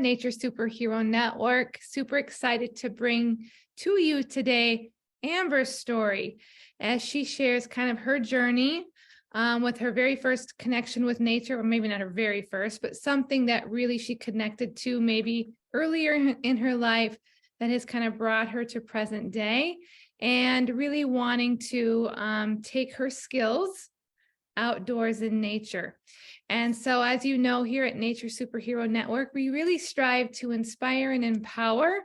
Nature Superhero Network. Super excited to bring to you today Amber's story as she shares kind of her journey with her very first connection with nature, or maybe not her very first, but something that really she connected to maybe earlier in her life that has kind of brought her to present day, and really wanting to take her skills outdoors in nature. And so, as you know, here at Nature Superhero Network, we really strive to inspire and empower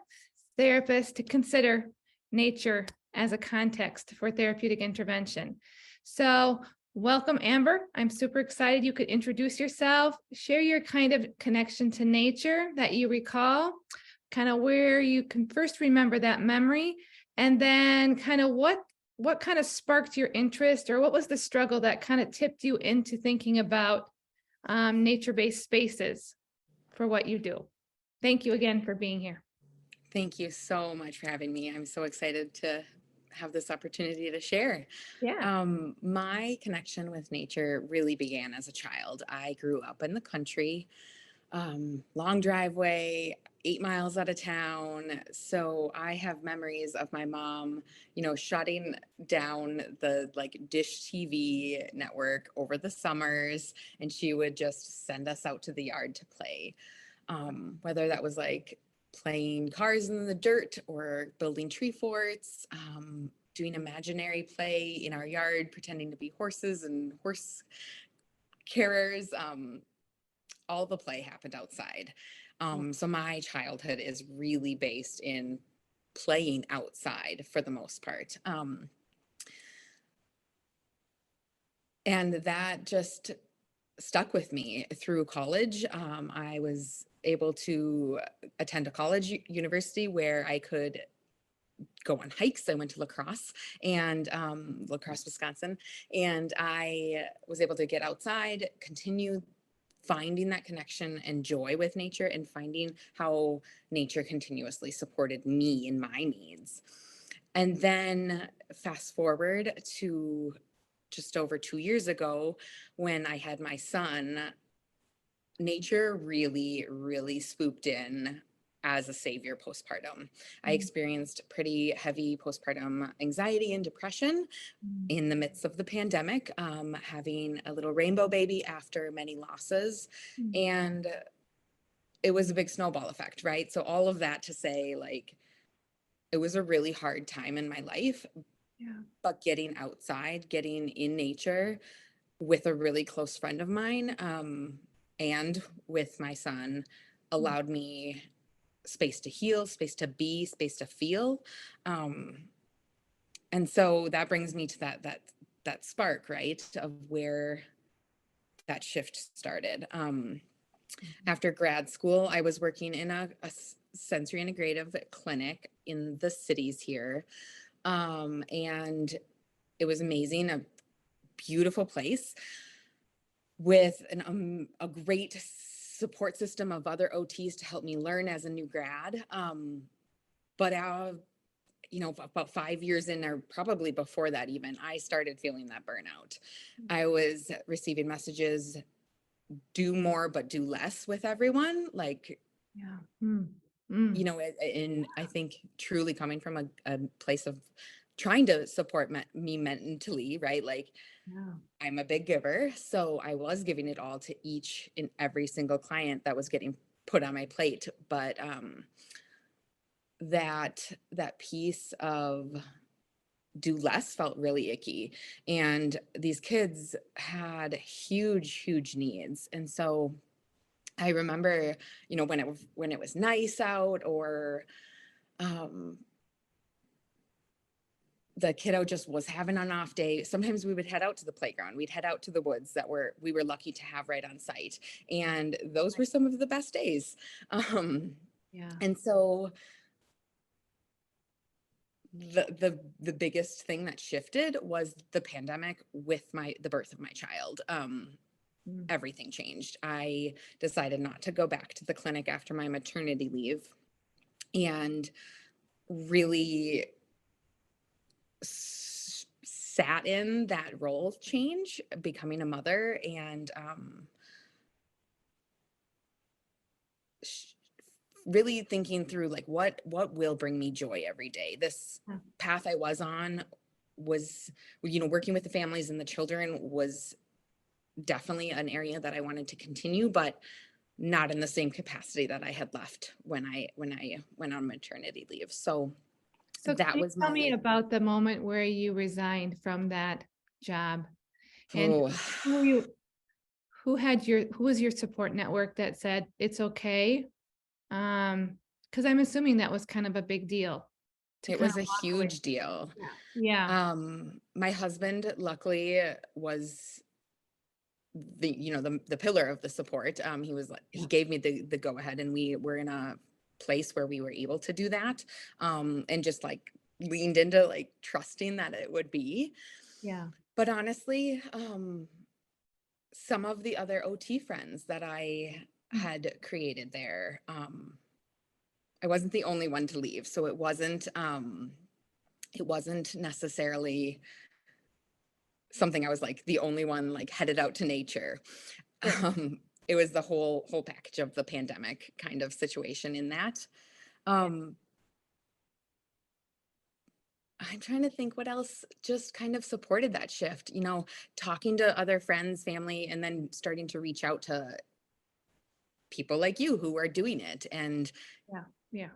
therapists to consider nature as a context for therapeutic intervention. So welcome, Amber. I'm super excited you could introduce yourself, share your kind of connection to nature that you recall, kind of where you can first remember that memory, and then kind of what kind of sparked your interest, or what was the struggle that kind of tipped you into thinking about nature-based spaces for what you do. Thank you again for being here. Thank you so much for having me. I'm so excited to have this opportunity to share. Yeah. My connection with nature really began as a child. I grew up in the country, long driveway, 8 miles out of town. So I have memories of my mom, shutting down the dish TV network over the summers, and she would just send us out to the yard to play. Whether that was playing cars in the dirt or building tree forts, doing imaginary play in our yard, pretending to be horses and horse carriers. All the play happened outside. So my childhood is really based in playing outside for the most part. And that just stuck with me through college. I was able to attend a college university where I could go on hikes. I went to La Crosse, Wisconsin, and I was able to get outside, continue finding that connection and joy with nature, and finding how nature continuously supported me in my needs. And then fast forward to just over 2 years ago, when I had my son, nature really, really swooped in as a savior postpartum. I experienced pretty heavy postpartum anxiety and depression in the midst of the pandemic, having a little rainbow baby after many losses. And it was a big snowball effect, right? So all of that to say, it was a really hard time in my life. Yeah. But getting outside, getting in nature with a really close friend of mine, and with my son, allowed me space to heal, space to be, space to feel. And so that brings me to that spark, right, of where that shift started. After grad school, I was working in a sensory integrative clinic in the cities here. And it was amazing, a beautiful place with a great support system of other OTs to help me learn as a new grad. But about 5 years in, or probably before that even, I started feeling that burnout. I was receiving messages, do more, but do less with everyone. Yeah. And I think truly coming from a place of trying to support me mentally, right? Yeah. I'm a big giver, so I was giving it all to each and every single client that was getting put on my plate. But that piece of do less felt really icky, and these kids had huge needs. And so I remember, when it was nice out, or the kiddo just was having an off day, sometimes we would head out to the playground. We'd head out to the woods that we were lucky to have right on site. And those were some of the best days. Yeah. And so the biggest thing that shifted was the pandemic with the birth of my child. Everything changed. I decided not to go back to the clinic after my maternity leave, and really sat in that role change, becoming a mother, and really thinking through like what will bring me joy every day. This Yeah. path I was on was, working with the families and the children was definitely an area that I wanted to continue, but not in the same capacity that I had left when I went on maternity leave. So So can that you was tell me my about the moment where you resigned from that job? And oh who you who was your support network that said it's okay? Because I'm assuming that was kind of a big deal to it kind was of a walk away. huge deal. Yeah. Yeah. My husband luckily was the pillar of the support. He was like, he Yeah. gave me the go ahead, and we were in a place where we were able to do that, and just like leaned into like trusting that it would be. Yeah. But honestly, some of the other OT friends that I Mm. had created there, I wasn't the only one to leave, so it wasn't necessarily something I was like the only one like headed out to nature. Sure. It was the whole package of the pandemic kind of situation in that. Yeah. Um, I'm trying to think what else just kind of supported that shift, talking to other friends, family, and then starting to reach out to people like you who are doing it and Yeah. Yeah.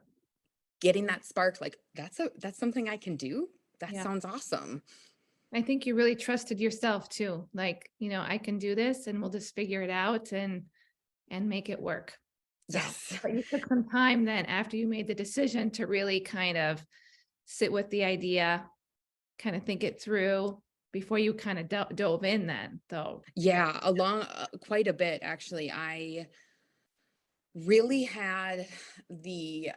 getting that spark like that's something I can do. That Yeah. sounds awesome. I think you really trusted yourself too. Like, I can do this and we'll just figure it out and make it work. So, Yes. but you took some time then after you made the decision to really kind of sit with the idea, kind of think it through before you kind of dove in then, though. Yeah, along quite a bit actually. I really had the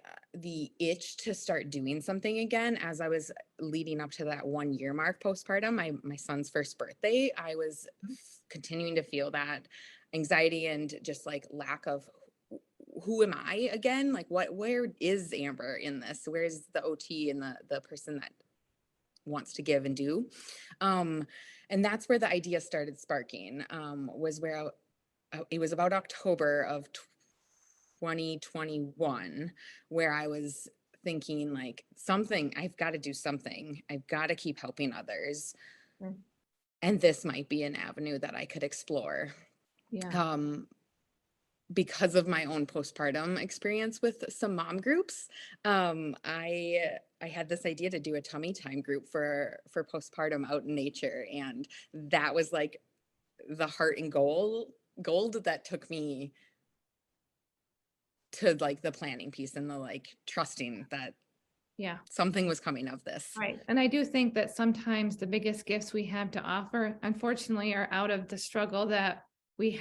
itch to start doing something again as I was leading up to that 1 year mark postpartum, my son's first birthday. I was continuing to feel that anxiety and just like lack of who am I again? Like where is Amber in this? Where's the OT and the person that wants to give and do? Um, and that's where the idea started sparking. Was where it was about October of 2021 where I was thinking like something, I've got to do something. I've got to keep helping others. Mm. And this might be an avenue that I could explore. Yeah. Um, because of my own postpartum experience with some mom groups, I had this idea to do a tummy time group for postpartum out in nature, and that was like the heart and gold that took me to like the planning piece and the like trusting that Yeah. something was coming of this. Right. And I do think that sometimes the biggest gifts we have to offer, unfortunately, are out of the struggle that we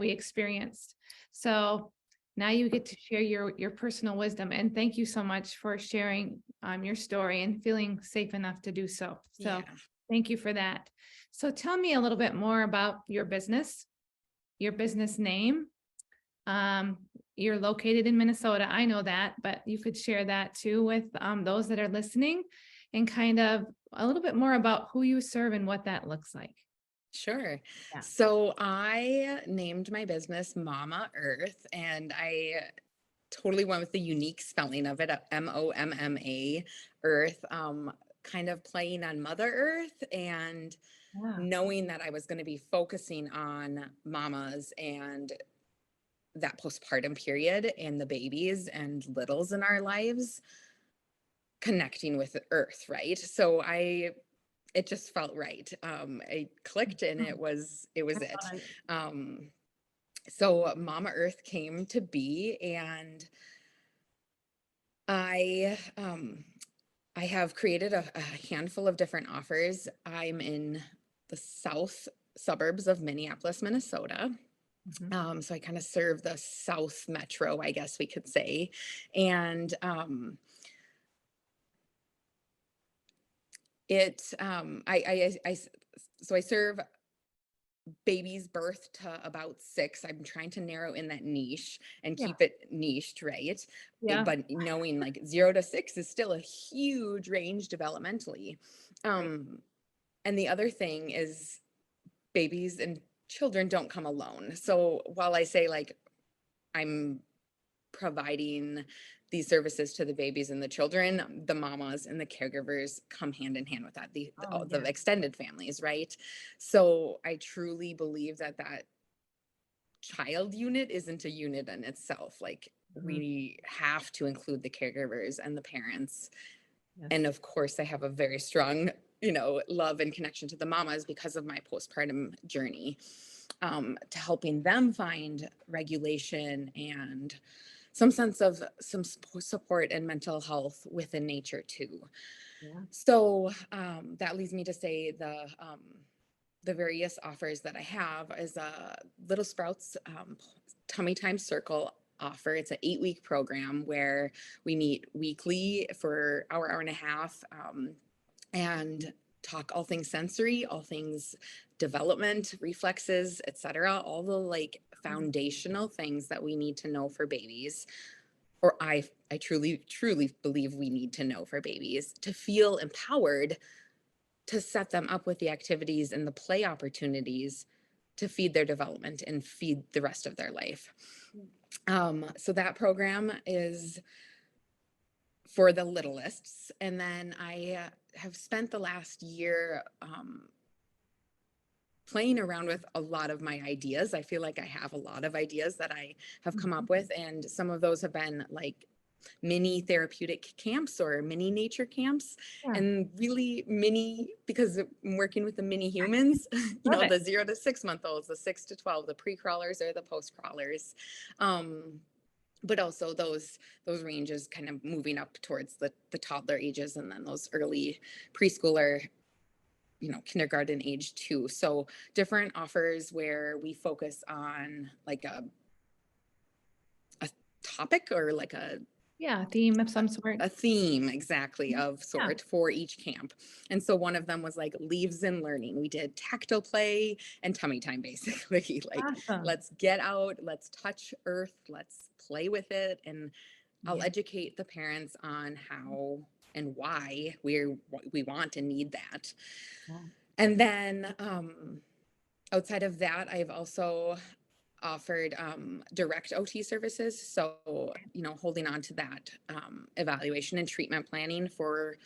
experienced. So now you get to share your personal wisdom. And thank you so much for sharing your story and feeling safe enough to do so. So Yeah. thank you for that. So tell me a little bit more about your business name. Um, you're located in Minnesota. I know that, but you could share that too with those that are listening and kind of a little bit more about who you serve and what that looks like. Sure. Yeah. So I named my business Mama Earth, and I totally went with the unique spelling of it, Momma Earth, kind of playing on Mother Earth and Yeah. knowing that I was going to be focusing on mamas and that postpartum period and the babies and littles in our lives connecting with Earth, right? So it just felt right. It clicked and Mhm. it was I it. love it. Um, so Mama Earth came to be, and I um, I have created a handful of different offers. I'm in the south suburbs of Minneapolis, Minnesota. Mhm. So I kind of serve the South Metro, I guess we could say, and so I serve babies birth to about 6. I'm trying to narrow in that niche and Yeah. keep it niched, right? Yeah. But knowing like 0 to 6 is still a huge range developmentally. Right. Um, and the other thing is babies and children don't come alone. So while I say like I'm providing these services to the babies and the children, the mamas and the caregivers come hand in hand with that, Oh, the yeah. extended families, right? So I truly believe that that child unit isn't a unit in itself. Like, Mhm. we have to include the caregivers and the parents. Yes. And of course, I have a very strong, love and connection to the mamas because of my postpartum journey, to helping them find regulation and some sense of some support and mental health within nature too. Yeah. So that leads me to say the various offers that I have is a Little Sprouts Tummy Time Circle offer. It's an 8-week program where we meet weekly for hour and a half, and talk all things sensory, all things development, reflexes, etc. All the like foundational things that we need to know for babies, or I truly believe we need to know for babies to feel empowered to set them up with the activities and the play opportunities to feed their development and feed the rest of their life. So that program is for the littlest. And then I have spent the last year playing around with a lot of my ideas. I feel like I have a lot of ideas that I have come Mhm. up with, and some of those have been like mini therapeutic camps or mini nature camps, Yeah. and really mini because I'm working with the mini humans, Love it. the 0 to 6 month olds, the 6 to 12, the pre-crawlers or the post-crawlers. But also those ranges kind of moving up towards the toddler ages, and then those early preschooler, kindergarten age too. So different offers where we focus on like a topic or like Yeah. Theme of some sort. a theme exactly Mhm. of Yeah. sort for each camp. And so one of them was like leaves and learning. We did tactile play and tummy time basically. Like, Awesome. let's get out, let's touch earth, let's play with it, and I'll Yeah. educate the parents on how and why we want and need that. Yeah. And then outside of that, I've also offered direct OT services. So, holding on to that evaluation and treatment planning for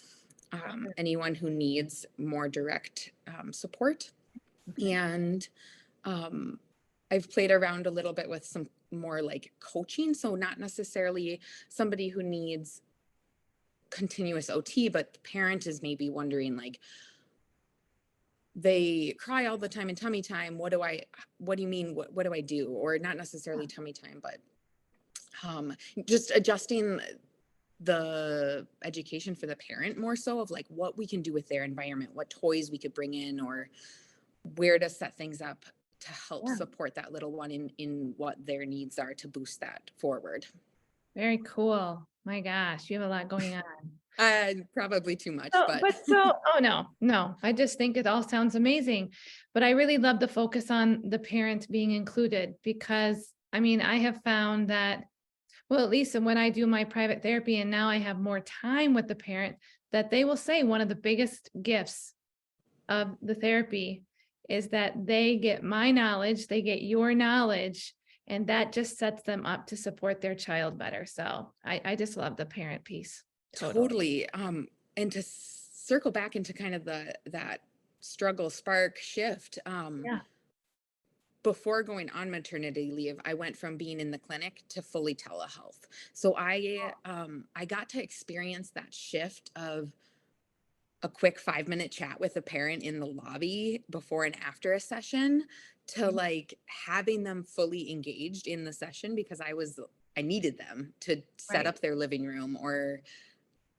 Sure. anyone who needs more direct support. Okay. And I've played around a little bit with some more like coaching. So, not necessarily somebody who needs continuous OT, but the parent is maybe wondering, like, they cry all the time in tummy time. What do you mean? What do I do? Or not necessarily tummy time, but um, just adjusting the education for the parent more so of like what we can do with their environment, what toys we could bring in, or where to set things up to help Yeah. support that little one in what their needs are to boost that forward. Very cool. My gosh, you have a lot going on. Probably too much, So, but but so, oh no, no, I just think it all sounds amazing. But I really love the focus on the parent being included because I mean, I have found that, well, at least when I do my private therapy and now I have more time with the parent, that they will say one of the biggest gifts of the therapy is that they get my knowledge, they get your knowledge, and that just sets them up to support their child better. So I just love the parent piece. Totally. totally. And to circle back into kind of that struggle spark shift. Yeah. Before going on maternity leave, I went from being in the clinic to fully telehealth. So I got to experience that shift of a quick 5-minute chat with a parent in the lobby before and after a session to like having them fully engaged in the session because I needed them to set Right. up their living room or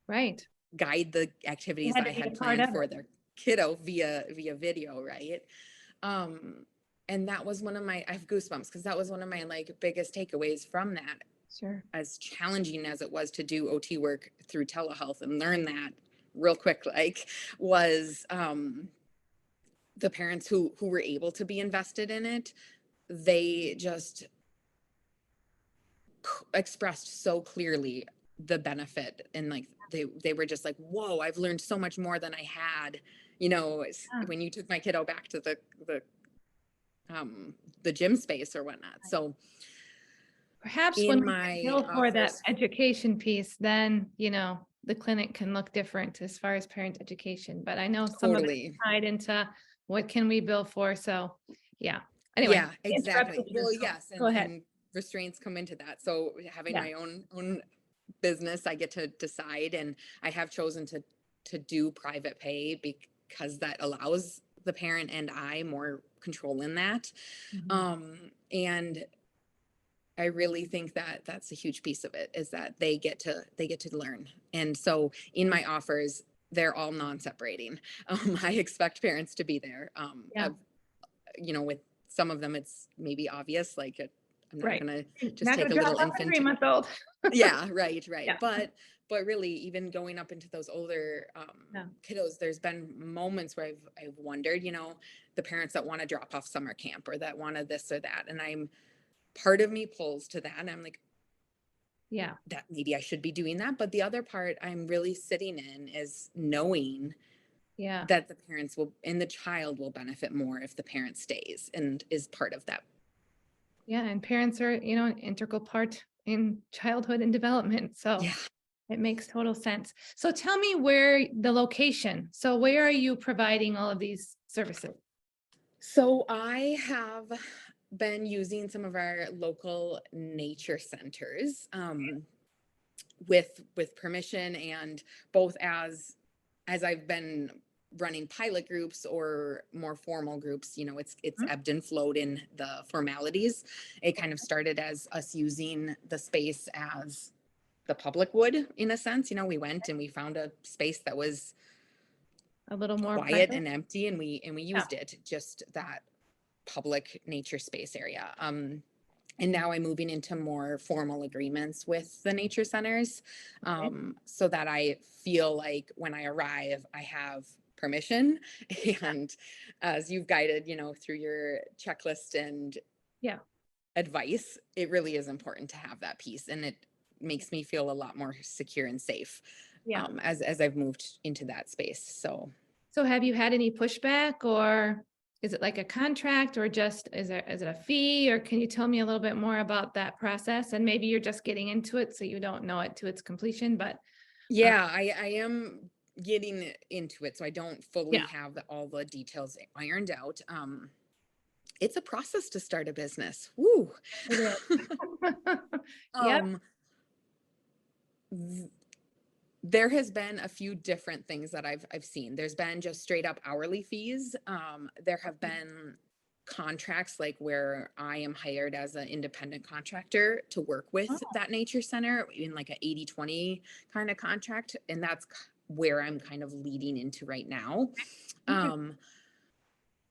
Right. guide the You activities had that to I be had a part planned of for it. their kiddo via video, right? Um, and that was one of my, I have goosebumps because that was one of my like biggest takeaways from that, Sure. as challenging as it was to do OT work through telehealth and learn that real quick, like, was the parents who were able to be invested in it, they just expressed so clearly the benefit, and like they were just like, whoa, I've learned so much more than I had, Yeah. when you took my kiddo back to the um the gym space or whatnot. Right. So Perhaps when in we my bill for that offers. education piece, then, the clinic can look different as far as parent education, but I know some of it's Totally. tied into what can we bill for, so, yeah. Anyway, Yeah, I interrupted exactly. you, Well, so yes, go ahead. and restraints come into that. So having Yeah, my own business, I get to decide, and I have chosen to do private pay because that allows the parent and I more control in that. mhm, And I really think that that's a huge piece of it, is that they get to learn. And so in my offers, they're all non-separating. I expect parents to be there. yeah, With some of them, it's maybe obvious, like I'm not right. gonna You're just not take gonna a drop little off a infant. 3-month-old. Yeah, right, right. Yeah, But really, even going up into those older yeah, kiddos, there's been moments where I've wondered, the parents that want to drop off summer camp or that want to this or that, and I'm part of me pulls to that, and I'm like, yeah, that maybe I should be doing that. But the other part I'm really sitting in is knowing yeah, that the parents will and the child will benefit more if the parent stays and is part of that. yeah, and parents are, an integral part in childhood and development, so Yeah. it makes total sense. So tell me where the location. So where are you providing all of these services? So I have been using some of our local nature centers, with permission, and both as I've been running pilot groups or more formal groups, it's Mhm. ebbed and flowed in the formalities. It kind of started as us using the space as the public would, in a sense. We went and we found a space that was A little more quiet private? and empty, and we Yeah. used it, just that public nature space area. And now I'm moving into more formal agreements with the nature centers, Okay. so that I feel like when I arrive, I have permission. And as you've guided, through your checklist and Yeah. advice, it really is important to have that piece. And it makes me feel a lot more secure and safe, Yeah. as I've moved into that space. So So have you had any pushback, or is it like a contract, or just is it a fee, or can you tell me a little bit more about that process? And maybe you're just getting into it, so you don't know it to its completion, but uh, yeah, I am getting into it, so I don't fully yeah, have all the details ironed out. It's a process to start a business. Woo. it is. Yep. um, th- there has been a few different things that I've seen. There's been just straight up hourly fees. There have been contracts like where I am hired as an independent contractor to work with Oh, that nature center in like a 80/20 kind of contract, and that's where I'm kind of leading into right now. interesting. Um,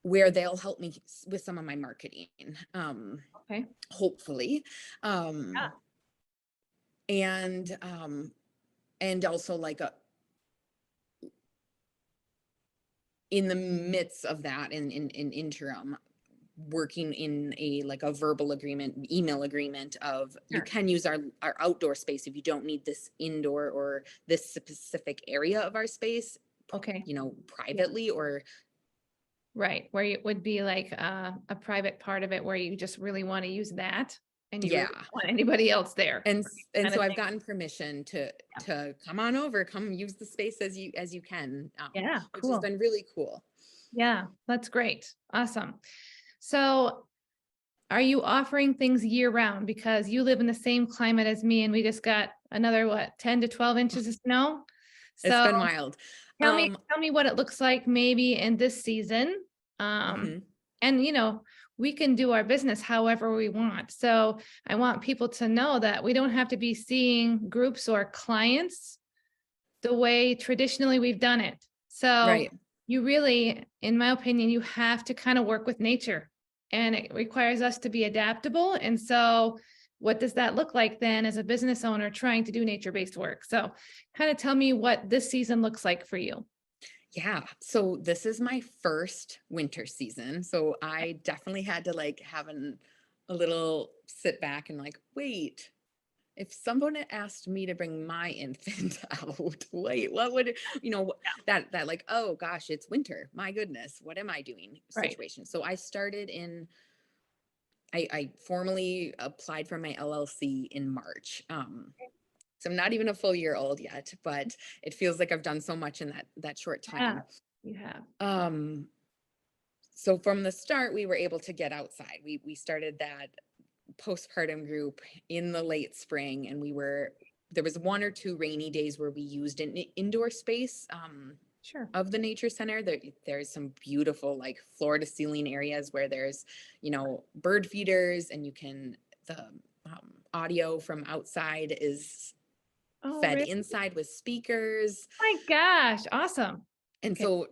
where they'll help me with some of my marketing, Okay. hopefully. Yeah. Um, and also like in the midst of that, in interim, working in a like a verbal agreement, email agreement of, you Sure. can use our outdoor space if you don't need this indoor or this specific area of our space, Okay. Yeah. privately, or Right. Where it would be like a private part of it where you just really want to use that and you really yeah. don't want anybody else there. And Kind of so I've thing. gotten permission to Yeah. come on over, come use the space as you can, Yeah. which has Cool. been really cool. Yeah. That's great. Awesome. So are you offering things year round? Because you live in the same climate as me and we just got another, what, 10 to 12 inches of snow? It's So been wild. tell me, um tell me what it looks like maybe in this season. Um, mhm. and we can do our business however we want. So I want people to know that we don't have to be seeing groups or clients the way traditionally we've done it. So Right. you really, in my opinion, you have to kind of work with nature, and it requires us to be adaptable. And so what does that look like then as a business owner trying to do nature-based work? So kind of tell me what this season looks like for you. Yeah. So this is my first winter season. So I definitely had to like have a little sit back and like, wait, if someone had asked me to bring my infant out, wait, what would, that like, oh gosh, it's winter. My goodness, what am I doing Right. situation. So I started I formally applied for my LLC in March. So I'm not even a full year old yet, but it feels like I've done so much in that short Yeah, time. you have. Um, so from the start, we were able to get outside. We started that postpartum group in the late spring, and there was 1 or 2 rainy days where we used an indoor space Sure. of the nature center. There's some beautiful like floor to ceiling areas where there's, bird feeders, and the audio from outside is Oh, fed really? inside with speakers. My gosh, awesome. And Okay. so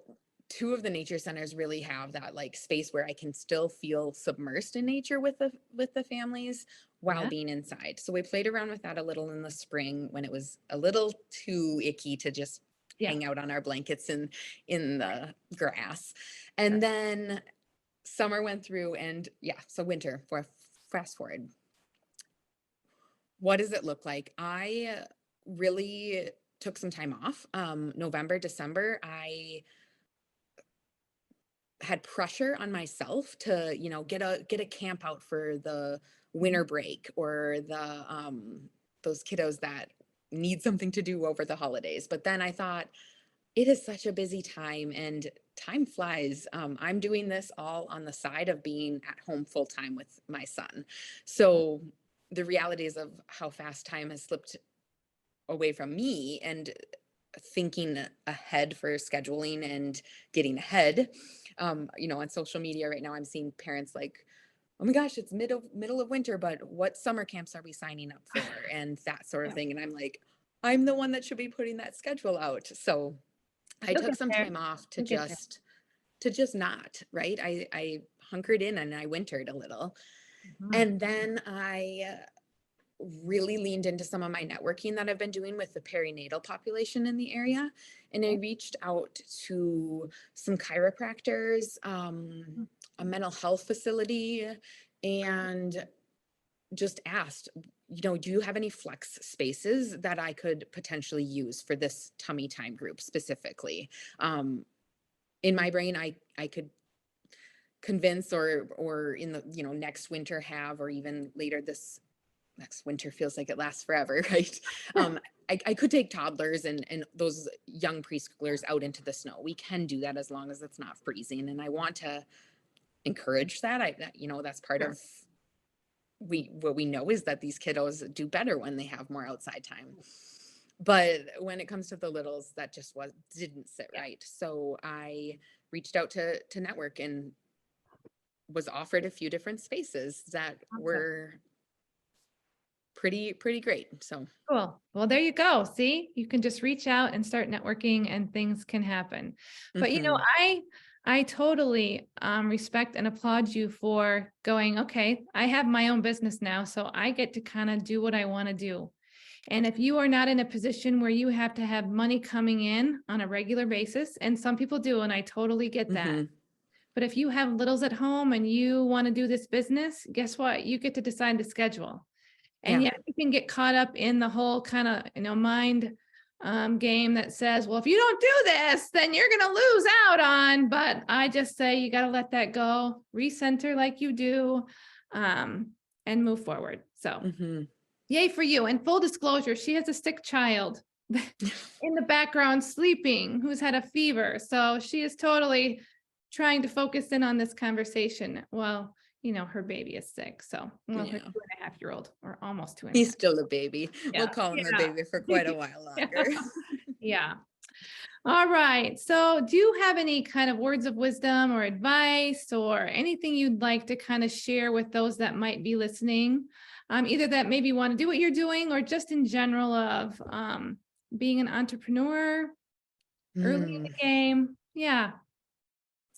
2 of the nature centers really have that like space where I can still feel submersed in nature with the families while Yeah. being inside. So we played around with that a little in the spring when it was a little too icky to just Yeah. hang out on our blankets in Right. the grass. Right. And then summer went through, and yeah, so winter, for fast forward. What does it look like? I really took some time off. November, December, I had pressure on myself to, get a camp out for the Mhm. winter break, or those kiddos that need something to do over the holidays. But then I thought, it is such a busy time, and time flies. I'm doing this all on the side of being at home full time with my son. So the realities of how fast time has slipped away from me, and thinking ahead for scheduling and getting ahead. On social media right now, I'm seeing parents like, oh my gosh, it's middle of winter, but what summer camps are we signing up for? And that sort of Yeah. thing. And I'm like, I'm the one that should be putting that schedule out. So I You'll took get some there. time off to You'll get there. just not, right. I hunkered in and I wintered a little. Mhm. And then I really leaned into some of my networking that I've been doing with the perinatal population in the area. And I Okay. reached out to some chiropractors, Mm. a mental health facility, and just asked, do you have any flex spaces that I could potentially use for this tummy time group specifically? Um, in my brain, I could convince, or in the next winter have, or even later this next winter, feels like it lasts forever, right? Um, I could take toddlers and those young preschoolers out into the snow. We can do that as long as it's not freezing, and I want to encourage that. That's part Sure. of what we know is that these kiddos do better when they have more outside time. But when it comes to the littles, that just didn't sit Yeah. right. So I reached out to network, and was offered a few different spaces that Awesome. were pretty great. So. Cool. Well, there you go. See, you can just reach out and start networking and things can happen. But Mhm. I totally respect and applaud you for going, okay, I have my own business now, so I get to kind of do what I want to do. And if you are not in a position where you have to have money coming in on a regular basis, and some people do, and I totally get that. Mhm. But if you have littles at home and you want to do this business, guess what? You get to decide the schedule. And Yeah. yet you can get caught up in the whole kind of, mind game that says, well, if you don't do this, then you're going to lose out on. But I just say you got to let that go, recenter like you do, and move forward. So, Mhm. yay for you. And full disclosure, she has a sick child in the background sleeping who's had a fever. So she is totally trying to focus in on this conversation. Well, her baby is sick. So, well, her Yeah. 2.5-year-old, or almost two and a He's half. still a baby. We'll Yeah. call him a Yeah. baby for quite a while Yeah. longer. Yeah. All right. So, do you have any kind of words of wisdom or advice or anything you'd like to kind of share with those that might be listening? Either that maybe want to do what you're doing or just in general of being an entrepreneur early in Hmm. the game. Yeah.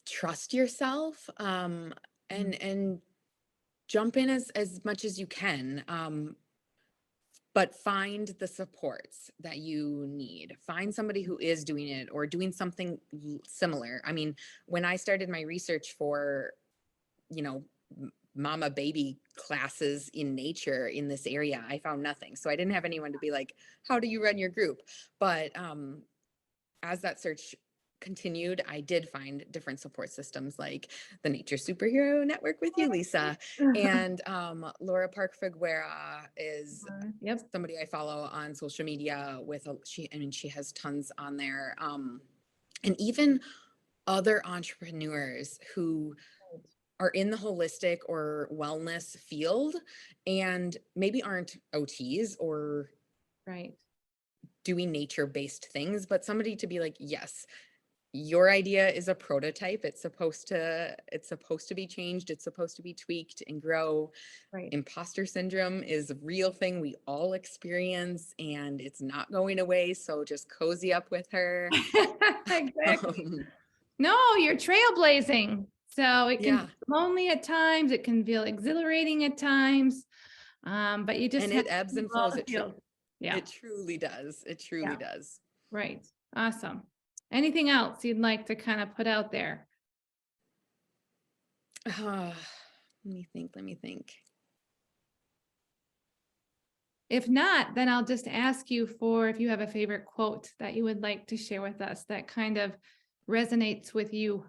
Trust yourself, Mm. and jump in as much as you can. But find the supports that you need. Find somebody who is doing it or doing something similar. I mean, when I started my research for, you know, mama baby classes in nature in this area, I found nothing. So I didn't have anyone to be like, how do you run your group? But as that search continued, I did find different support systems like the Nature Superhero Network with you, Lisa, and Laura Park Figuera is Yep. somebody I follow on social media with she has tons on there. And even other entrepreneurs who are in the holistic or wellness field and maybe aren't OTs or Right. doing nature-based things, but somebody to be like, yes, your idea is a prototype. It's supposed to be changed. It's supposed to be tweaked and grow. Right. Imposter syndrome is a real thing we all experience and it's not going away. So just cozy up with her. Exactly. No, you're trailblazing. So it can Yeah. be lonely at times. It can feel exhilarating at times. But you just And have it ebbs to and all flows. the field. Yeah. It truly does. It truly Yeah. does. Right. Awesome. Anything else you'd like to kind of put out there? Let me think. Let me think. If not, then I'll just ask you for if you have a favorite quote that you would like to share with us that kind of resonates with you.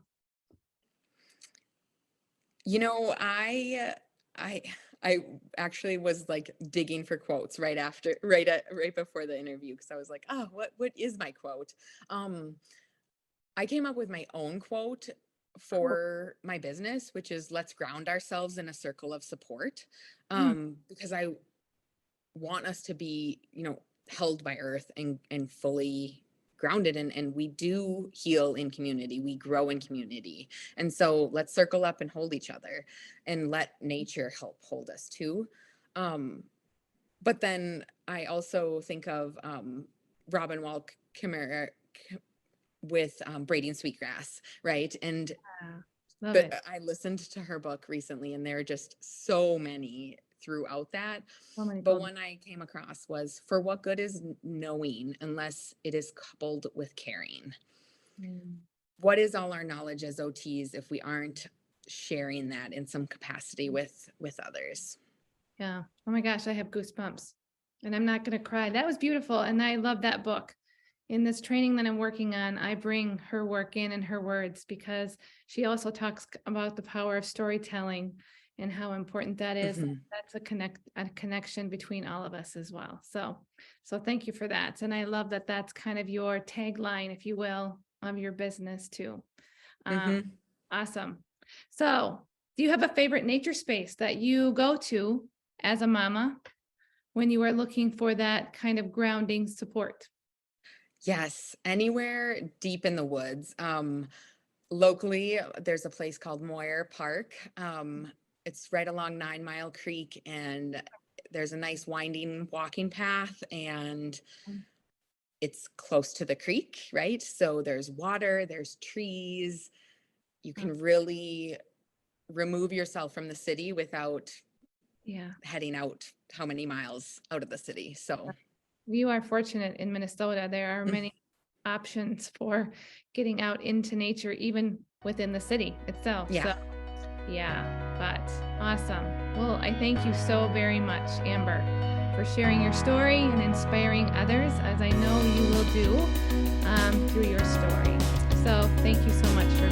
You know, I I actually was like digging for quotes right before the interview because I was like, oh, what is my quote? Um, I came up with my own quote Cool. for my business, which is let's ground ourselves in a circle of support. Mm, Because I want us to be, held by earth and fully grounded and we do heal in community, we grow in community. And so let's circle up and hold each other and let nature help hold us too. But then I also think of Robin Wall Kimmerer with braiding sweetgrass, right? And yeah. Love but it. I listened to her book recently, and there are just so many throughout that. So many But gold. one I came across was for what good is knowing unless it is coupled with caring? Mm, What is all our knowledge as OTs if we aren't sharing that in some capacity with others? yeah. Oh my gosh, I have goosebumps. And I'm not going to cry. That was beautiful. And I love that book. In this training that I'm working on, I bring her work in and her words because she also talks about the power of storytelling and how important that is. Hmm. That's a connection between all of us as well. So thank you for that. And I love that that's kind of your tagline, if you will, of your business too. Um, Hmm. awesome. So do you have a favorite nature space that you go to as a mama when you are looking for that kind of grounding support? Yes, anywhere deep in the woods. Locally, there's a place called Moyer Park. It's right along 9 Mile Creek, and there's a nice winding walking path, and it's close to the creek, right? So there's water, there's trees. You can really remove yourself from the city without Yeah. heading out how many miles out of the city. So, You are fortunate in Minnesota. There are mm, many options for getting out into nature, even within the city itself. yeah. So, yeah, but awesome. Well, I thank you so very much, Amber, for sharing your story and inspiring others, as I know you will do through your story. So, thank you so much for